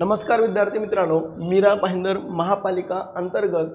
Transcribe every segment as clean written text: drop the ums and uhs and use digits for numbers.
नमस्कार विद्यार्थी मित्रांनो, मीरा भाईंदर महापालिका अंतर्गत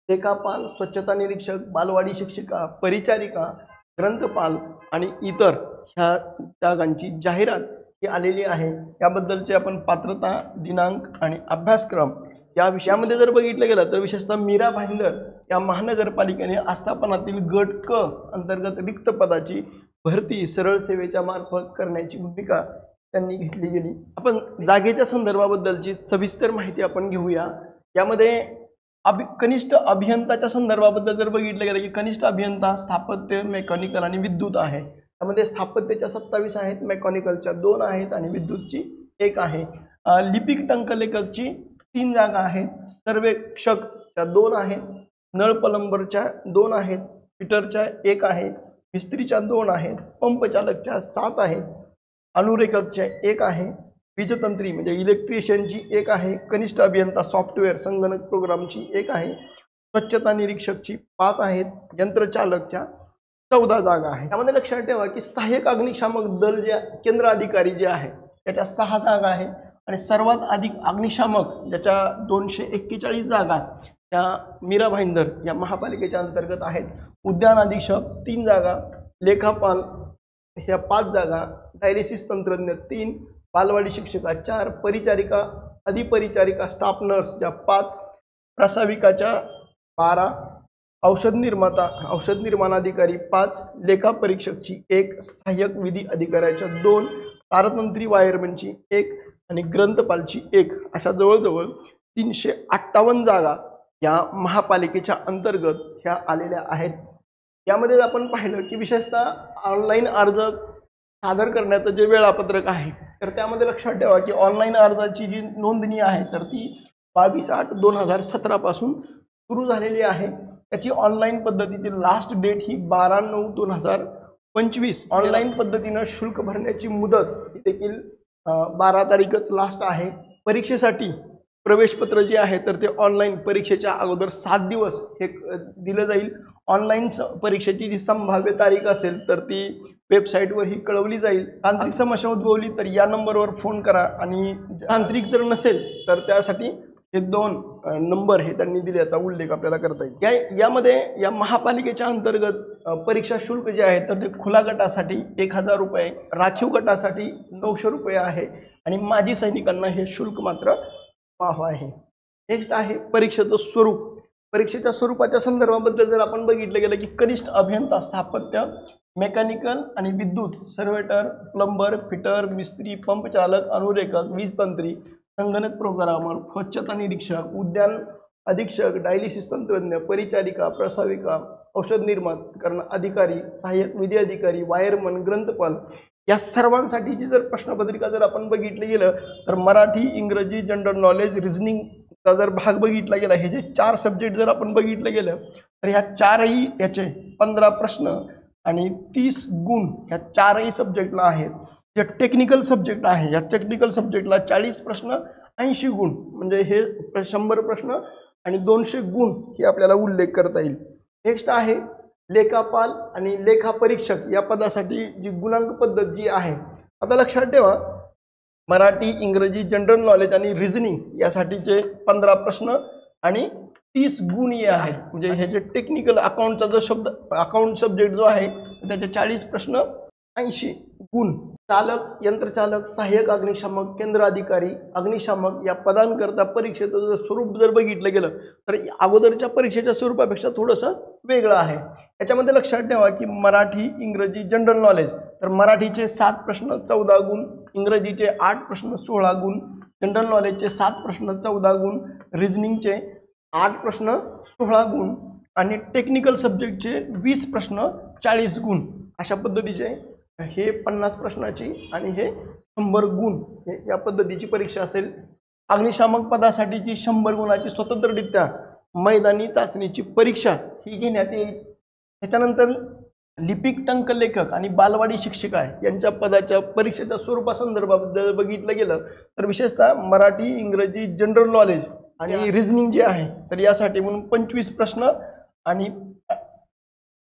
लेखापाल, स्वच्छता निरीक्षक, बालवाडी शिक्षिका, परिचारिका, ग्रंथपाल आणि इतर ह्या जागांची जाहिरात ही आलेली आहे। याबद्दलचे आपण पात्रता, दिनांक आणि अभ्यासक्रम या विषयामध्ये जर बघितलं गेलं तर विशेषतः मीरा भाईंदर या महानगरपालिकेने आस्थापनातील गट क अंतर्गत रिक्त पदाची भरती सरळ सेवेच्या मार्फत करण्याची भूमिका त्यांनी घेतली गेली। आपण जागेच्या संदर्भाबद्दलची सविस्तर माहिती आपण घेऊया। यामध्ये कनिष्ठ अभियंताच्या संदर्भाबद्दल जर बघितलं गेलं की कनिष्ठ अभियंता स्थापत्य, मेकॅनिकल आणि विद्युत आहे। त्यामध्ये स्थापत्याच्या 27 आहेत, मेकॅनिकलच्या 2 आहेत आणि विद्युतची 1 आहे। लिपिक टंकलेखकची 3 जागा आहेत, सर्वेक्षकच्या 2 आहेत, नळ प्लंबरच्या 2 आहेत, फिटरच्या 1 आहे, मिस्त्रीच्या 2 आहेत, पंप चालकच्या 7 आहेत, अनुरेखकच्या 1 आहे, वीजतंत्री म्हणजे इलेक्ट्रिशियनची 1 आहे, कनिष्ठ अभियंता सॉफ्टवेअर संगणक प्रोग्रामची 1 आहे, स्वच्छता निरीक्षकची 5 आहेत, यंत्रचालकच्या 14 जागा आहेत। त्यामध्ये लक्षात ठेवा की सहाय्यक अग्निशामक दल जे केंद्र अधिकारी जे आहे त्याच्या 6 जागा आहेत आणि सर्वात अधिक अग्निशामक ज्याच्या 241 जागा त्या मीरा भाईंदर या महापालिकेच्या अंतर्गत आहेत। उद्यान अधीक्षक 3 जागा, लेखापाल ह्या 5 जागा, डायलिसिस तंत्रज्ञ 3, बालवाडी शिक्षिका 4, परिचारिका, अधिपरिचारिका स्टाफ नर्स ज्या 5, प्रसाविकाच्या 12, औषध निर्माणाधिकारी 5, लेखा परीक्षकची 1, सहाय्यक विधी अधिकाऱ्याच्या 2, तारतंत्री वायरमनची 1 आणि ग्रंथपालची 1 अशा जवळजवळ 358 जागा या महापालिकेच्या अंतर्गत ह्या आलेल्या आहेत। यामध्ये आपण पाहिलं की विशेषतः ऑनलाईन अर्ज सादर करण्याचं जे वेळापत्रक आहे तर त्यामध्ये लक्षात ठेवा की ऑनलाईन अर्जाची जी नोंदणी आहे तर ती 22/8/2017 पासून सुरू झालेली आहे। त्याची ऑनलाईन पद्धतीची लास्ट डेट ही 12/9/2025। ऑनलाईन पद्धतीनं शुल्क भरण्याची मुदत ही देखील 12 तारीखच लास्ट आहे। परीक्षेसाठी प्रवेशपत्र जे आहे तर ते ऑनलाईन परीक्षेच्या अगोदर 7 दिवस हे दिलं जाईल। ऑनलाईन परीक्षेची जी संभाव्य तारीख असेल तर ती वेबसाईटवर ही कळवली जाईल। तांत्रिक समस्या उद्भवली तर या नंबरवर फोन करा आणि तांत्रिक जर नसेल तर त्यासाठी हे 2 नंबर हे त्यांनी दिल्याचा उल्लेख आपल्याला करता येईल। यामध्ये या महापालिकेच्या अंतर्गत परीक्षा शुल्क जे आहे तर ते खुला गटासाठी 1000 रुपये, राखीव गटासाठी 900 रुपये आहे आणि माजी सैनिकांना हे शुल्क मात्र माफ आहे। नेक्स्ट आहे परीक्षेचं स्वरूप। परीक्षेच्या स्वरूपाच्या संदर्भाबद्दल जर आपण बघितलं गेलं की कनिष्ठ अभियंता स्थापत्य, मेकॅनिकल आणि विद्युत, सर्वेटर, प्लंबर, फिटर, मिस्त्री, पंप चालक, अनुरेखक, वीजतंत्री, संगणक प्रोग्रामर, स्वच्छता निरीक्षक, उद्यान अधीक्षक, डायलिसिस तंत्रज्ञ, परिचारिका, प्रसाविका, औषध निर्माण अधिकारी, सहाय्यक विधी अधिकारी, वायरमन, ग्रंथपाल या सर्वांसाठीची जर प्रश्नपत्रिका जर आपण बघितलं गेलं तर मराठी, इंग्रजी, जनरल नॉलेज, रिझनिंगचा जर भाग बघितला गेला, हे जे 4 सब्जेक्ट जर आपण बघितलं गेलं तर ह्या 4ही याचे 15 प्रश्न आणि 30 गुण ह्या 4ही सब्जेक्टला आहेत। जे टेक्निकल सब्जेक्ट आहे या टेक्निकल सब्जेक्टला 40 प्रश्न 80 गुण म्हणजे हे 100 प्रश्न आणि 200 गुण हे आपल्याला उल्लेख करता येईल। नेक्स्ट आहे लेखापाल आणि लेखा परीक्षक या पदासाठी जी गुणांक पद्धत जी आहे, आता लक्षात ठेवा मराठी, इंग्रजी, जनरल नॉलेज आणि रिझनिंग यासाठीचे 15 प्रश्न आणि 30 गुण हे आहेत। म्हणजे हे जे टेक्निकल अकाउंटचा जो शब्द अकाउंट सब्जेक्ट जो आहे त्याचे 40 प्रश्न 80 गुण। चालक, यंत्रचालक, सहाय्यक अग्निशामक, केंद्र अधिकारी, अग्निशामक या पदांकरता परीक्षेचं जर स्वरूप जर बघितलं गेलं तर अगोदरच्या परीक्षेच्या स्वरूपापेक्षा थोडंसं वेगळं आहे। याच्यामध्ये लक्षात ठेवा की मराठी, इंग्रजी, जनरल नॉलेज तर मराठीचे 7 प्रश्न 14 गुण, इंग्रजीचे 8 प्रश्न 16 गुण, जनरल नॉलेजचे 7 प्रश्न 14 गुण, रिझनिंगचे 8 प्रश्न 16 गुण आणि टेक्निकल सब्जेक्टचे 20 प्रश्न 40 गुण अशा पद्धतीचे हे 50 प्रश्नाची आणि हे 100 गुण या पद्धतीची परीक्षा असेल। अग्निशामक पदासाठीची 100 गुणाची स्वतंत्ररित्या मैदानी चाचणीची परीक्षा ही घेण्यात येईल। त्याच्यानंतर लिपिक टंकलेखक आणि बालवाडी शिक्षिका यांच्या पदाच्या परीक्षेच्या स्वरूपासंदर्भाबद्दल बघितलं गेलं तर विशेषतः मराठी, इंग्रजी, जनरल नॉलेज आणि रिझनिंग जे आहे तर यासाठी म्हणून 25 प्रश्न आणि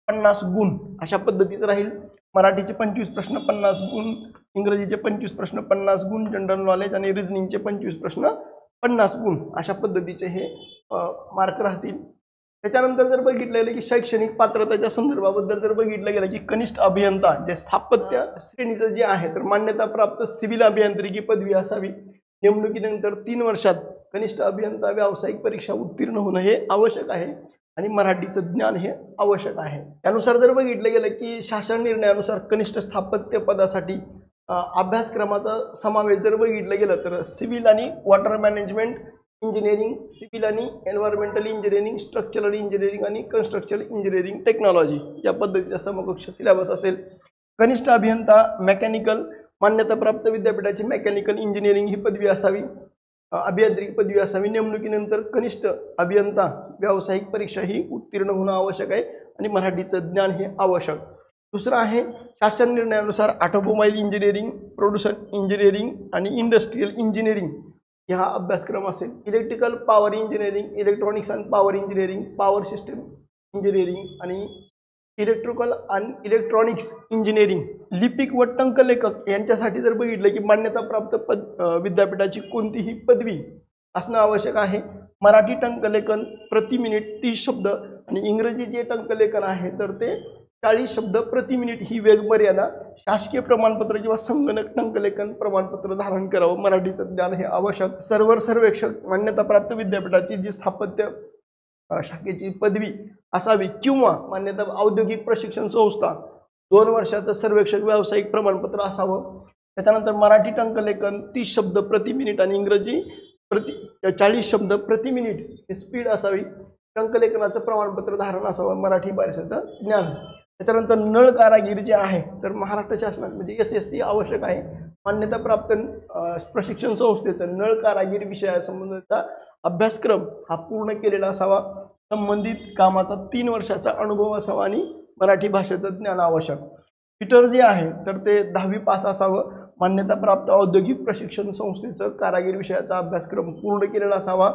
50 गुण अशा पद्धतीचं राहील। मराठीचे 25 प्रश्न 50 गुण, इंग्रजीचे 25 प्रश्न 50 गुण, जनरल नॉलेज आणि रिझनिंगचे 25 प्रश्न 50 गुण अशा पद्धतीचे हे मार्क राहतील। त्याच्यानंतर जर बघितलं गेलं की शैक्षणिक पात्रतेच्या संदर्भाबद्दल जर बघितलं गेलं की कनिष्ठ अभियंता जे स्थापत्य श्रेणीचं जे आहे तर मान्यताप्राप्त सिव्हिल अभियांत्रिकी पदवी असावी। नेमणुकीनंतर 3 वर्षात कनिष्ठ अभियंता व्यावसायिक परीक्षा उत्तीर्ण होणं हे आवश्यक आहे आणि मराठीचं ज्ञान हे आवश्यक आहे। त्यानुसार जर बघितलं गेलं की शासन निर्णयानुसार कनिष्ठ स्थापत्य पदासाठी अभ्यासक्रमाचा समावेश जर बघितलं गेलं तर सिव्हिल आणि वॉटर मॅनेजमेंट इंजिनिअरिंग, सिव्हिल आणि एन्व्हायरमेंटल इंजिनिअरिंग, स्ट्रक्चरल इंजिनिअरिंग आणि कन्स्ट्रक्शन इंजिनिअरिंग टेक्नॉलॉजी या पद्धतीचा समकक्ष सिलेबस असेल। कनिष्ठ अभियंता मेकॅनिकल मान्यताप्राप्त विद्यापीठाची मेकॅनिकल इंजिनिअरिंग ही पदवी असावी, अभियांत्रिकी पदवी असावी। नेमणुकीनंतर कनिष्ठ अभियंता व्यावसायिक परीक्षा ही उत्तीर्ण होणं आवश्यक आहे आणि मराठीचं ज्ञान हे आवश्यक। दुसरं आहे शासन निर्णयानुसार ऑटोमोबाईल इंजिनिअरिंग, प्रोडक्शन इंजिनिअरिंग आणि इंडस्ट्रियल इंजिनिअरिंग हा अभ्यासक्रम असेल। Electrical power engineering, electronics and power engineering, power system engineering आणि इलेक्ट्रिकल आणि इलेक्ट्रॉनिक्स इंजिनिअरिंग, लिपिक व टंकलेखक यांच्यासाठी जर बघितलं की मान्यताप्राप्त विद्यापीठाची कोणतीही पदवी असणं आवश्यक आहे। मराठी टंकलेखन प्रति मिनिट 30 शब्द आणि इंग्रजी जे टंकलेखन आहे तर ते 40 शब्द प्रति मिनिट ही वेगमर्यादा शासकीय प्रमाणपत्र किंवा संगणक टंकलेखन प्रमाणपत्र धारण करावं। मराठीचं ज्ञान हे आवश्यक। सर्व्हर सर्वेक्षक मान्यताप्राप्त विद्यापीठाची जी स्थापत्य शाखेची पदवी असावी किंवा मान्यता औद्योगिक प्रशिक्षण संस्था 2 वर्षाचं सर्वेक्षक व्यावसायिक प्रमाणपत्र असावं। त्याच्यानंतर मराठी टंकलेखन 30 शब्द प्रति मिनिट आणि इंग्रजी 40 शब्द प्रति मिनिट ही स्पीड असावी। टंकलेखनाचं प्रमाणपत्र धारण असावं, मराठी भाषेचं ज्ञान। त्याच्यानंतर नळ कारागीर जे आहे तर महाराष्ट्र शासनात म्हणजे SSC आवश्यक आहे। मान्यताप्राप्त प्रशिक्षण संस्थेचं नळ कारागीर विषयासंबंधीचा अभ्यासक्रम हा पूर्ण केलेला असावा। संबंधित कामाचा 3 वर्षाचा अनुभव असावा आणि मराठी भाषेचं ज्ञान आवश्यक। फिटर जे आहे तर ते 10वी पास असावं। मान्यताप्राप्त औद्योगिक प्रशिक्षण संस्थेचं कारागीर विषयाचा अभ्यासक्रम पूर्ण केलेला असावा।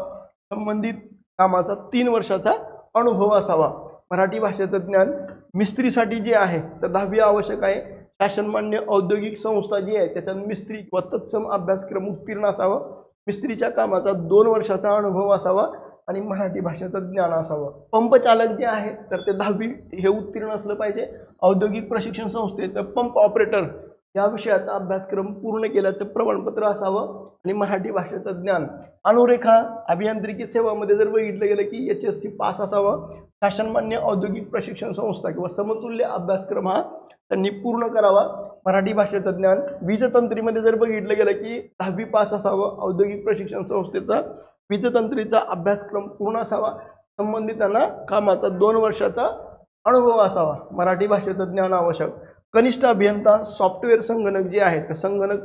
संबंधित कामाचा 3 वर्षाचा अनुभव असावा। मराठी भाषेचं ज्ञान मिस्त्रीसाठी जे आहे तर 10वी आवश्यक आहे। शासनमान्य औद्योगिक संस्था जी आहे त्याच्यात मिस्त्री किंवा तत्सम अभ्यासक्रम उत्तीर्ण असावा। मिस्त्रीच्या कामाचा 2 वर्षाचा अनुभव असावा आणि मराठी भाषेचं ज्ञान असावं। पंप चालक जे आहे तर ते 10वी हे उत्तीर्ण असलं पाहिजे। औद्योगिक प्रशिक्षण संस्थेचं पंप ऑपरेटर या विषयाचा अभ्यासक्रम पूर्ण केल्याचं प्रमाणपत्र असावं आणि मराठी भाषेचं ज्ञान। अनुरेखा अभियांत्रिकी सेवामध्ये जर बघितलं गेलं की HSC पास असावं। शासनमान्य औद्योगिक प्रशिक्षण संस्था किंवा समतुल्य अभ्यासक्रम हा त्यांनी पूर्ण करावा। मराठी भाषेचं ज्ञान। वीजतंत्रीमध्ये जर बघितलं गेलं की 10वी पास असावं। औद्योगिक प्रशिक्षण संस्थेचा वीजतंत्रीचा अभ्यासक्रम पूर्ण असावा। संबंधितांना कामाचा 2 वर्षाचा अनुभव असावा। मराठी भाषेचं ज्ञान आवश्यक। कनिष्ठ अभियंता सॉफ्टवेअर संगणक जे आहे तर संगणक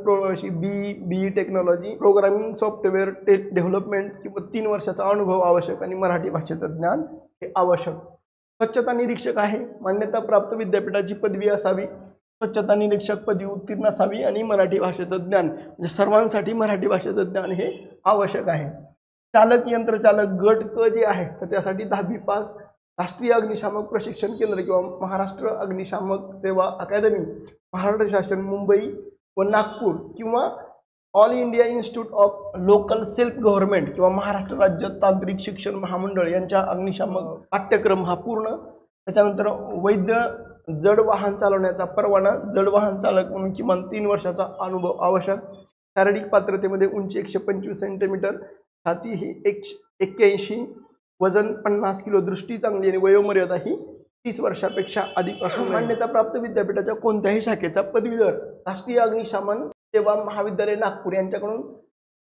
BE technology programming software development किंवा 3 वर्षाचा अनुभव आवश्यक आणि मराठी भाषेचं ज्ञान हे आवश्यक। स्वच्छता निरीक्षक आहे मान्यताप्राप्त विद्यापीठाची पदवी असावी। स्वच्छता निरीक्षक पदवी उत्तीर्ण असावी आणि मराठी भाषेचं ज्ञान म्हणजे सर्वांसाठी मराठी भाषेचं ज्ञान हे आवश्यक आहे। चालक यंत्रचालक गट क जे आहे तर त्यासाठी 10वी पास। राष्ट्रीय अग्निशामक प्रशिक्षण केंद्र किंवा महाराष्ट्र अग्निशामक सेवा अकादमी महाराष्ट्र शासन मुंबई व नागपूर किंवा all India institute of local self government किंवा महाराष्ट्र राज्य तांत्रिक शिक्षण महामंडळ यांच्या अग्निशामक पाठ्यक्रम हा पूर्ण। त्याच्यानंतर वैद्य जड वाहन चालवण्याचा परवाना, जड वाहन चालक म्हणून किमान 3 वर्षाचा अनुभव आवश्यक। शारीरिक पात्रतेमध्ये उंची 125 सेंटीमीटर, छाती ही 81, वजन 50 किलो, दृष्टी चांगली आणि वयोमर्यादा ही 30 वर्षापेक्षा अधिक असून मान्यताप्राप्त विद्यापीठाच्या कोणत्याही शाखेचा पदवीधर राष्ट्रीय अग्निशमन सेवा महाविद्यालय नागपूर यांच्याकडून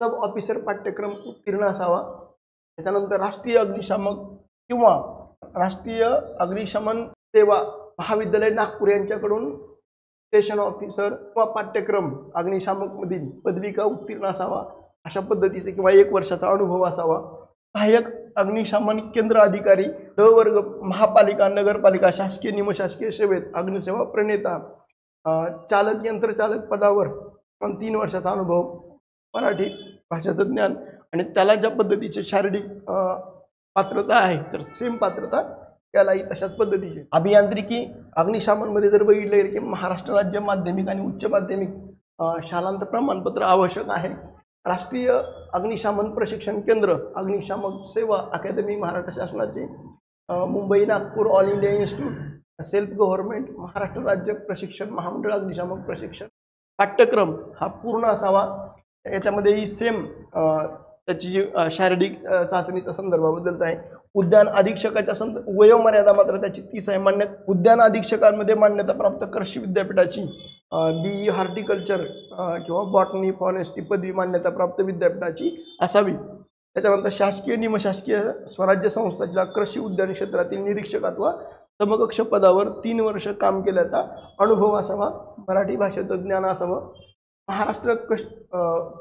सब ऑफिसर पाठ्यक्रम उत्तीर्ण असावा। त्याच्यानंतर राष्ट्रीय अग्निशामक किंवा राष्ट्रीय अग्निशमन सेवा महाविद्यालय नागपूर यांच्याकडून स्टेशन ऑफिसर किंवा पाठ्यक्रम अग्निशामकमधील पदविका उत्तीर्ण असावा अशा पद्धतीचे किंवा 1 वर्षाचा अनुभव असावा। सहाय्यक अग्निशमन केंद्र अधिकारी ड वर्ग महापालिका नगरपालिका शासकीय निमशासकीय सेवेत अग्निसेवा प्रणेता चालक यंत्रचालक पदावर 3 वर्षाचा अनुभव, मराठी भाषेचं ज्ञान आणि त्याला ज्या पद्धतीचे शारीरिक पात्रता आहे तर सेम पात्रता त्यालाही तशाच पद्धतीचे। अभियांत्रिकी अग्निशमनमध्ये जर बघितलं की महाराष्ट्र राज्य माध्यमिक आणि उच्च माध्यमिक शालांत प्रमाणपत्र आवश्यक आहे। राष्ट्रीय अग्निशमन प्रशिक्षण केंद्र, अग्निशामक सेवा अकादमी महाराष्ट्र शासनाची, Mumbai Nagpur all India institute self government, Maharashtra राज्य प्रशिक्षण महामंडळ अग्निशामक प्रशिक्षण पाठ्यक्रम हा पूर्ण असावा। याच्यामध्येही सेम त्याची जी शारीरिक चाचणीच्या संदर्भाबद्दलच आहे। उद्यान अधीक्षकाच्या वयोमर्यादा मात्र त्याची 30 आहे। उद्यान अधीक्षकांमध्ये मान्यताप्राप्त कृषी विद्यापीठाची BE हॉर्टिकल्चर किंवा बॉटनी फॉरेस्ट्री पदवी मान्यताप्राप्त विद्यापीठाची असावी। त्याच्यानंतर शासकीय निमशासकीय स्वराज्य संस्थांच्या कृषी उद्यान क्षेत्रातील निरीक्षक अथवा समकक्ष पदावर 3 वर्ष काम केल्याचा अनुभव असावा। मराठी भाषेचं ज्ञान असावं। महाराष्ट्र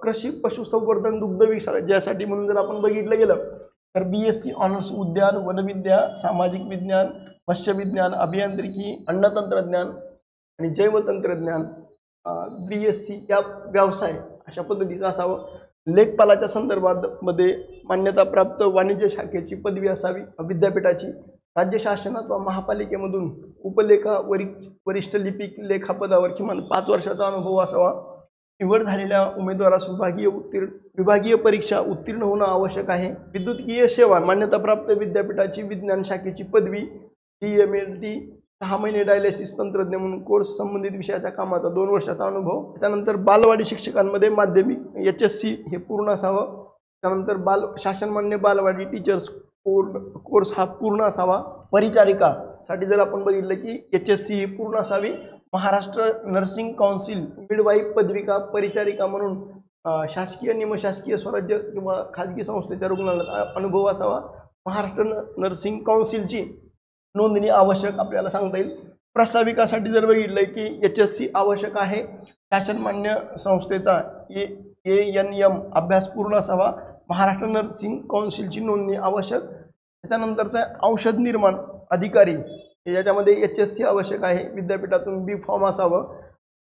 कृषी पशुसंवर्धन दुग्ध विषयासाठी म्हणून जर आपण बघितलं गेलं तर BSc ऑनर्स उद्यान वनविद्या सामाजिक विज्ञान मत्स्यविज्ञान अभियांत्रिकी अन्नतंत्रज्ञान आणि जैवतंत्रज्ञान BSc या व्यवसाय अशा पद्धतीचं असावं। लेखपालाच्या संदर्भात मध्ये मान्यताप्राप्त वाणिज्य शाखेची पदवी असावी विद्यापीठाची। राज्य शासन अथवा महापालिकेमधून उपलेखा वरिष्ठ लिपिक लेखा पदावर किमान 5 वर्षाचा अनुभव असावा। निवड झालेल्या उमेदवारास विभागीय परीक्षा उत्तीर्ण होणं आवश्यक आहे। विद्युतीय सेवा मान्यताप्राप्त विद्यापीठाची विज्ञान शाखेची पदवी DMLT 6 महिने डायलिसिस तंत्रज्ञ म्हणून कोर्स संबंधित विषयाच्या कामाचा 2 वर्षाचा अनुभव। त्यानंतर बालवाडी शिक्षकांमध्ये माध्यमिक HSC हे पूर्ण असावं। त्यानंतर शासनमान्य बालवाडी टीचर्स कोर्स हा पूर्ण असावा। परिचारिकासाठी जर आपण बघितलं की HSC ही पूर्ण असावी। महाराष्ट्र नर्सिंग काउन्सिल मिडवाईफ पदविका परिचारिका म्हणून शासकीय निमशासकीय स्वराज्य किंवा खाजगी संस्थेच्या रुग्णालयात अनुभव असावा। महाराष्ट्र नर्सिंग काउन्सिलची नोंदणी आवश्यक आपल्याला सांगता येईल। प्रस्ताविकासाठी जर बघितलं की HSC आवश्यक आहे। शासनमान्य संस्थेचा ANM अभ्यास पूर्ण असावा। महाराष्ट्र नर्सिंग काउन्सिलची नोंदणी आवश्यक। त्याच्यानंतरचा औषध निर्माण अधिकारी याच्यामध्ये HSC आवश्यक आहे। विद्यापीठातून B फॉर्म असावं।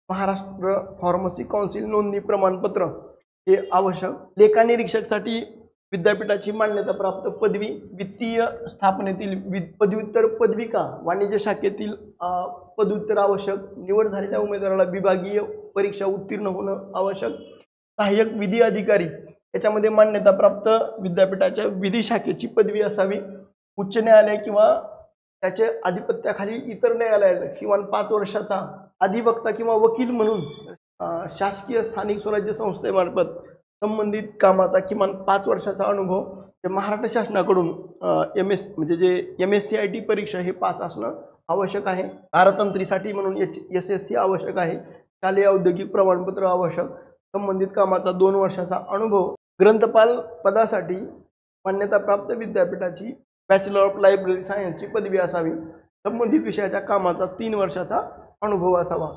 महाराष्ट्र फार्मसी काउन्सिल नोंदणी प्रमाणपत्र हे आवश्यक। लेखानिरीक्षकसाठी विद्यापीठाची मान्यताप्राप्त पदवी वित्तीय स्थापनेतील पदव्युत्तर पदविका वाणिज्य शाखेतील पदव्युत्तर आवश्यक। निवड झालेल्या उमेदवाराला विभागीय परीक्षा उत्तीर्ण होणं आवश्यक। सहाय्यक विधी अधिकारी याच्यामध्ये मान्यताप्राप्त विद्यापीठाच्या विधी शाखेची पदवी असावी। उच्च न्यायालय किंवा त्याचे आधिपत्याखाली इतर न्यायालयात किमान 5 वर्षाचा अधिवक्ता किंवा वकील म्हणून शासकीय स्थानिक स्वराज्य संस्थेमार्फत संबंधित कामाचा किमान 5 वर्षाचा अनुभव। महाराष्ट्र शासनाकडून म्हणजे जे MSCIT परीक्षा हे 5 असणं आवश्यक आहे। पारतंत्रीसाठी म्हणून SSC आवश्यक आहे। शालेय औद्योगिक प्रमाणपत्र आवश्यक। संबंधित कामाचा 2 वर्षाचा अनुभव। ग्रंथपाल पदासाठी मान्यताप्राप्त विद्यापीठाची बॅचलर ऑफ लायब्ररी सायन्सची पदवी असावी। संबंधित विषयाच्या कामाचा 3 वर्षाचा अनुभव असावा।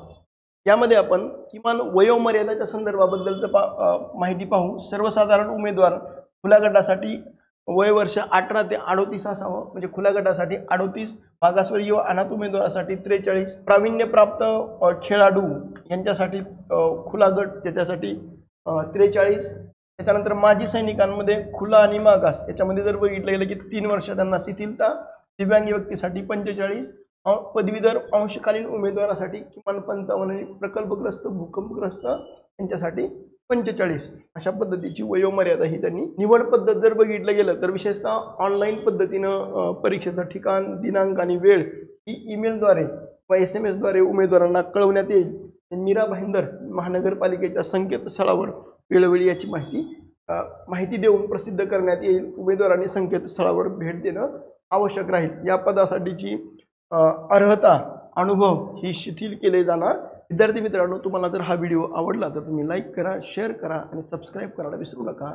यामध्ये आपण किमान वयोमर्यादेच्या संदर्भाबद्दलचं माहिती पाहू। सर्वसाधारण उमेदवार खुल्या गटासाठी वय वर्ष 18 ते 38 असावं, म्हणजे खुल्या गटासाठी 38, मागासवर्गीय व अनाथ उमेदवारासाठी 43, प्रावीण्यप्राप्त खेळाडू यांच्यासाठी खुला गट त्याच्यासाठी 43। त्याच्यानंतर माजी सैनिकांमध्ये खुला आणि मागास याच्यामध्ये जर बघितलं गेलं की 3 वर्ष त्यांना शिथिलता। दिव्यांग व्यक्तीसाठी 45, पदवीधर अंशकालीन उमेदवारासाठी किमान 55, प्रकल्पग्रस्त भूकंपग्रस्त यांच्यासाठी 45 अशा पद्धतीची वयोमर्यादा ही त्यांनी। निवड पद्धत जर बघितलं गेलं तर विशेषतः ऑनलाईन पद्धतीनं परीक्षेचं ठिकाण दिनांक आणि वेळ ही ईमेलद्वारे किंवा SMS द्वारे उमेदवारांना कळवण्यात येईल। मीरा भाईंदर महानगरपालिकेच्या संकेतस्थळावर वेळोवेळी याची माहिती देऊन प्रसिद्ध करण्यात येईल। उमेदवारांनी संकेतस्थळावर भेट देणं आवश्यक राहील। या पदासाठीची अर्हता अनुभव ही शिथिल केले जाणार। विद्यार्थी मित्रांनो, तुम्हाला जर हा व्हिडिओ आवडला तर तुम्ही लाईक करा, शेअर करा आणि सबस्क्राईब करायला विसरू नका।